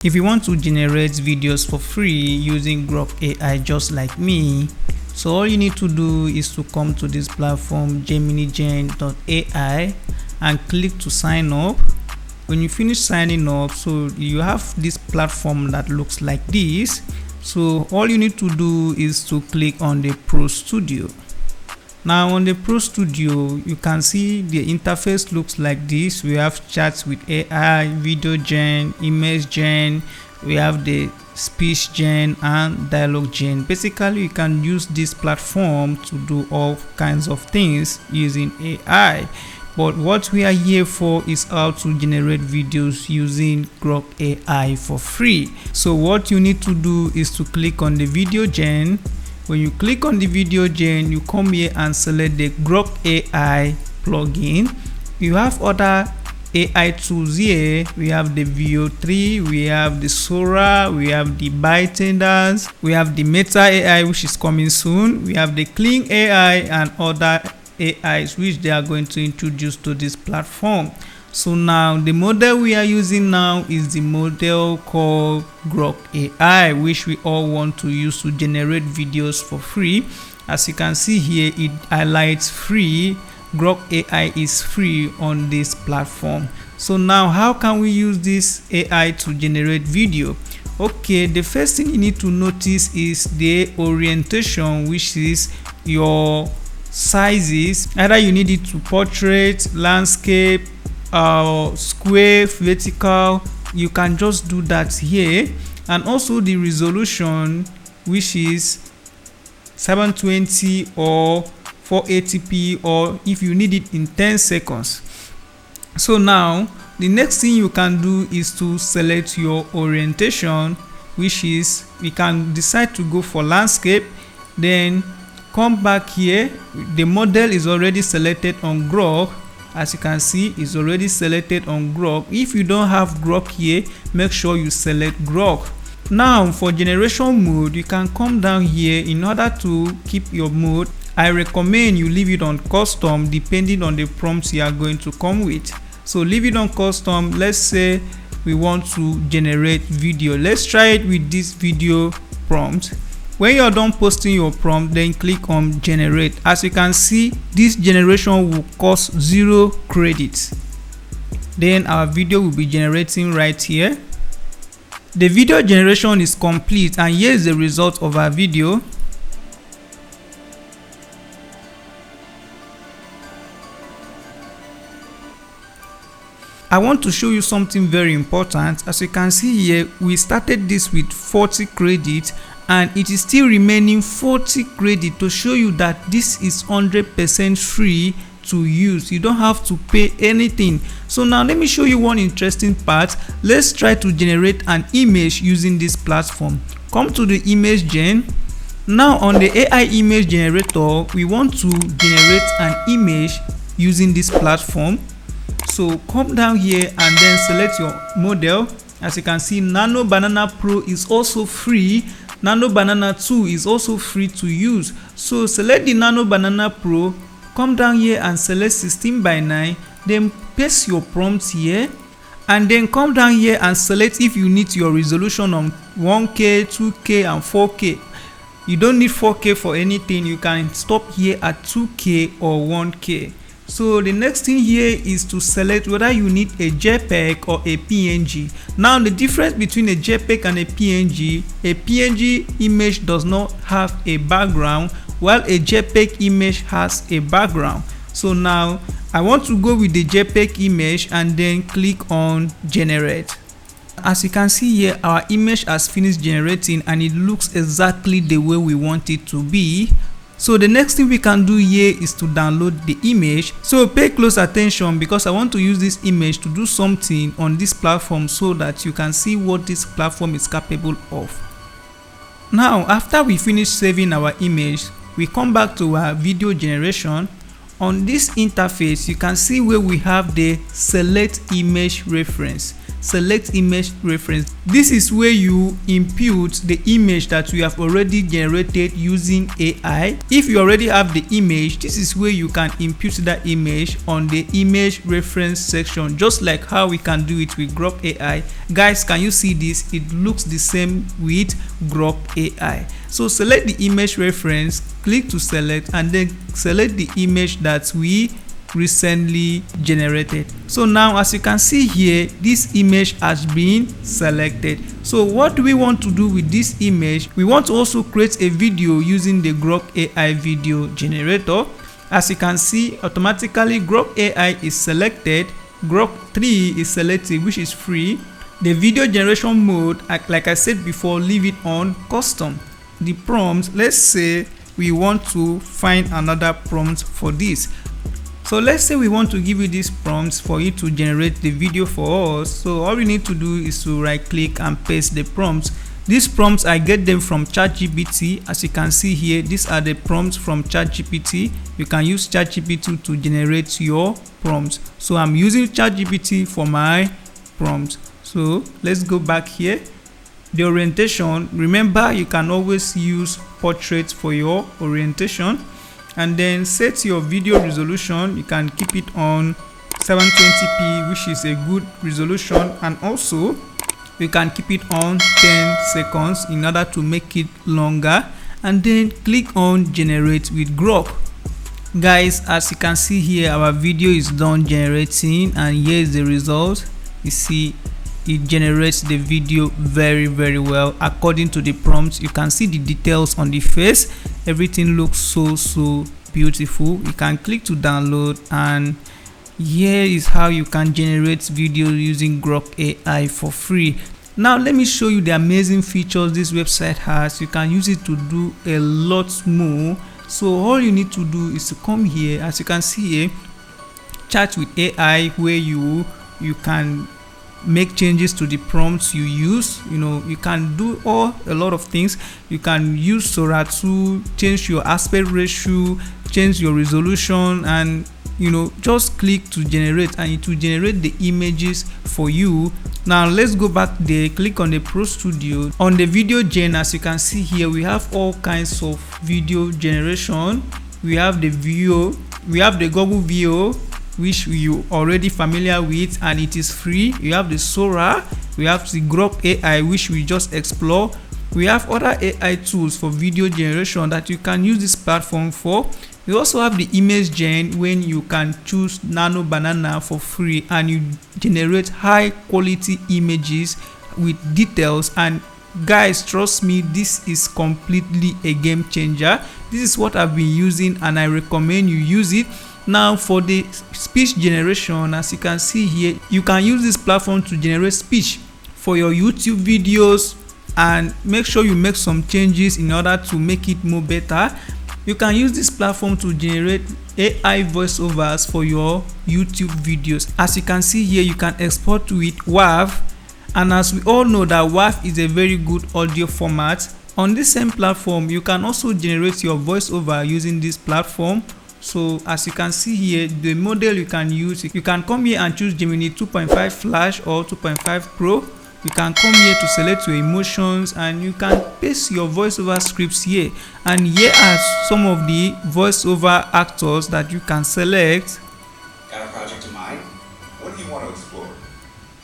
If you want to generate videos for free using Grok AI just like me, so all you need to do is to come to this platform geminigen.ai and click to sign up. When you finish signing up, so you have this platform that looks like this. So all you need to do is to click on the Pro Studio. Now on the Pro Studio, you can see the interface looks like this. We have chats with AI, video gen, image gen, we have the speech gen and dialogue gen. Basically, you can use this platform to do all kinds of things using AI. But what we are here for is how to generate videos using Grok AI for free. So what you need to do is to click on the video gen. When you click on the video gen, you come here and select the Grok AI plugin. You have other AI tools here. We have the VO3, we have the Sora, we have the ByteNDers, we have the Meta AI, which is coming soon. We have the Clean AI and other AIs which they are going to introduce to this platform. So now the model we are using now is the model called Grok AI, which we all want to use to generate videos for free. As you can see here, it highlights free. Grok AI is free on this platform. So now how can we use this AI to generate video? Okay, the first thing you need to notice is the orientation, which is your sizes. Either you need it to portrait, landscape, square, vertical. You can just do that here. And also the resolution, which is 720 or 480p, or if you need it in 10 seconds. So now the next thing you can do is to select your orientation, which is we can decide to go for landscape. Then come back here. The model is already selected on Grok. As you can see, it's already selected on Grok. If you don't have Grok here, make sure you select Grok. Now for generation mode, you can come down here. In order to keep your mode, I recommend you leave it on custom depending on the prompts you are going to come with. So leave it on custom. Let's say we want to generate video. Let's try it with this video prompt. When you're done posting your prompt, then click on generate. As you can see, this generation will cost 0 credits. Then our video will be generating right here. The video generation is complete, and here is the result of our video. I want to show you something very important. As you can see here, we started this with 40 credits and it is still remaining 40 credits to show you that this is 100% free to use. You don't have to pay anything. So now let me show you one interesting part. Let's try to generate an image using this platform. Come to the image gen. Now on the AI image generator, we want to generate an image using this platform. So come down here and then select your model. As you can see, Nano Banana Pro is also free. Nano Banana 2 is also free to use. So select the Nano Banana Pro, come down here and select 16:9, then paste your prompt here, and then come down here and select if you need your resolution on 1K, 2K and 4K. You don't need 4K for anything. You can stop here at 2K or 1K. So the next thing here is to select whether you need a JPEG or a PNG. Now the difference between a JPEG and a PNG image does not have a background, while a JPEG image has a background. So now I want to go with the JPEG image and then click on generate. As you can see here, our image has finished generating and it looks exactly the way we want it to be. So the next thing we can do here is to download the image. So pay close attention because I want to use this image to do something on this platform so that you can see what this platform is capable of. Now after we finish saving our image, we come back to our video generation. On this interface, you can see where we have the select image reference. select image reference. This is where you input the image that you have already generated using AI. If you already have the image, this is where you can input that image on the image reference section, just like how we can do it with Grok AI. Guys, can you see this? It looks the same with Grok AI. So select the image reference, click to select, and then select the image that we recently generated. So now, as you can see here, this image has been selected. So what do we want to do with this image? We want to also create a video using the Grok AI video generator. As you can see, automatically Grok AI is selected. Grok 3 is selected, which is free. The video generation mode, like I said before, leave it on custom. The prompt, let's say we want to find another prompt for this. So let's say we want to give you these prompts for you to generate the video for us. So all we need to do is to right click and paste the prompts. These prompts, I get them from ChatGPT. As you can see here, these are the prompts from ChatGPT. You can use ChatGPT to generate your prompts. So I'm using ChatGPT for my prompts. So let's go back here. The orientation, remember you can always use portrait for your orientation. And then set your video resolution. You can keep it on 720p, which is a good resolution, and also you can keep it on 10 seconds in order to make it longer, and then click on generate with Grok. Guys, as you can see here, our video is done generating, and here is the result. You see it generates the video very well according to the prompts. You can see the details on the face. Everything looks so beautiful. You can click to download, and here is how you can generate video using Grok AI for free. Now let me show you the amazing features this website has. You can use it to do a lot more. So all you need to do is to come here. As you can see here, chat with AI, where you can make changes to the prompts you use. You can do a lot of things. You can use Sora to change your aspect ratio, change your resolution, and just click to generate, and it will generate the images for you. Now let's go back there, click on the Pro Studio. On the video gen, as you can see here, we have all kinds of video generation. We have the Google VO, which you already familiar with, and it is free. You have the Sora, we have the Grok AI, which we just explore. We have other AI tools for video generation that you can use this platform for. We also have the image gen, when you can choose Nano Banana for free, and you generate high quality images with details. And guys, trust me, this is completely a game changer. This is what I've been using, and I recommend you use it. Now for the speech generation, as you can see here, you can use this platform to generate speech for your YouTube videos, and make sure you make some changes in order to make it more better. You can use this platform to generate AI voiceovers for your YouTube videos. As you can see here, you can export with WAV, and as we all know that WAV is a very good audio format. On this same platform, you can also generate your voiceover using this platform. So as you can see here, the model you can use, you can come here and choose Gemini 2.5 Flash or 2.5 Pro. You can come here to select your emotions, and you can paste your voiceover scripts here. And here are some of the voiceover actors that you can select. Got a project in mind? What do you want to explore?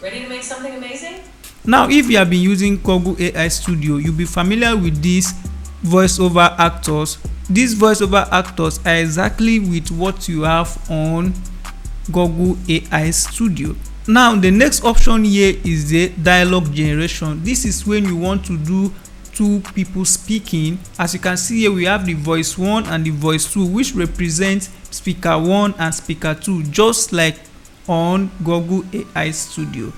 Ready to make something amazing? Now, if you have been using Google AI Studio, you'll be familiar with these voiceover actors. These voiceover actors are exactly with what you have on Google AI Studio. Now the next option here is the dialogue generation. This is when you want to do two people speaking. As you can see here, we have the voice 1 and the voice 2, which represent speaker 1 and speaker 2, just like on Google AI Studio.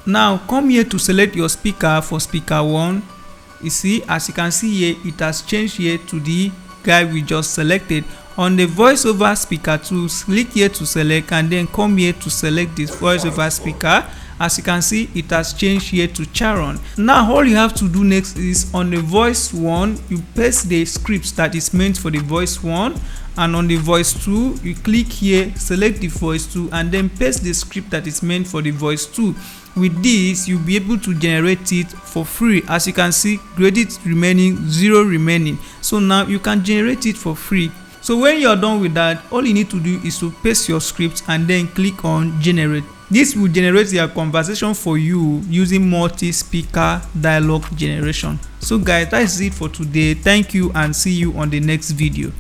Now come here to select your speaker for speaker 1. You see, as you can see here, it has changed here to the guy we just selected. On the voiceover speaker 2, click here to select, and then come here to select this voiceover speaker. As you can see, it has changed here to Charon. Now all you have to do next is, on the voice 1, you paste the script that is meant for the voice 1, and on the voice 2, you click here, select the voice 2, and then paste the script that is meant for the voice 2. With this, you'll be able to generate it for free. As you can see, credit remaining, 0 remaining. So now you can generate it for free. So when you're done with that, all you need to do is to paste your script and then click on generate. This will generate your conversation for you using multi-speaker dialogue generation. So guys, that is it for today. Thank you and see you on the next video.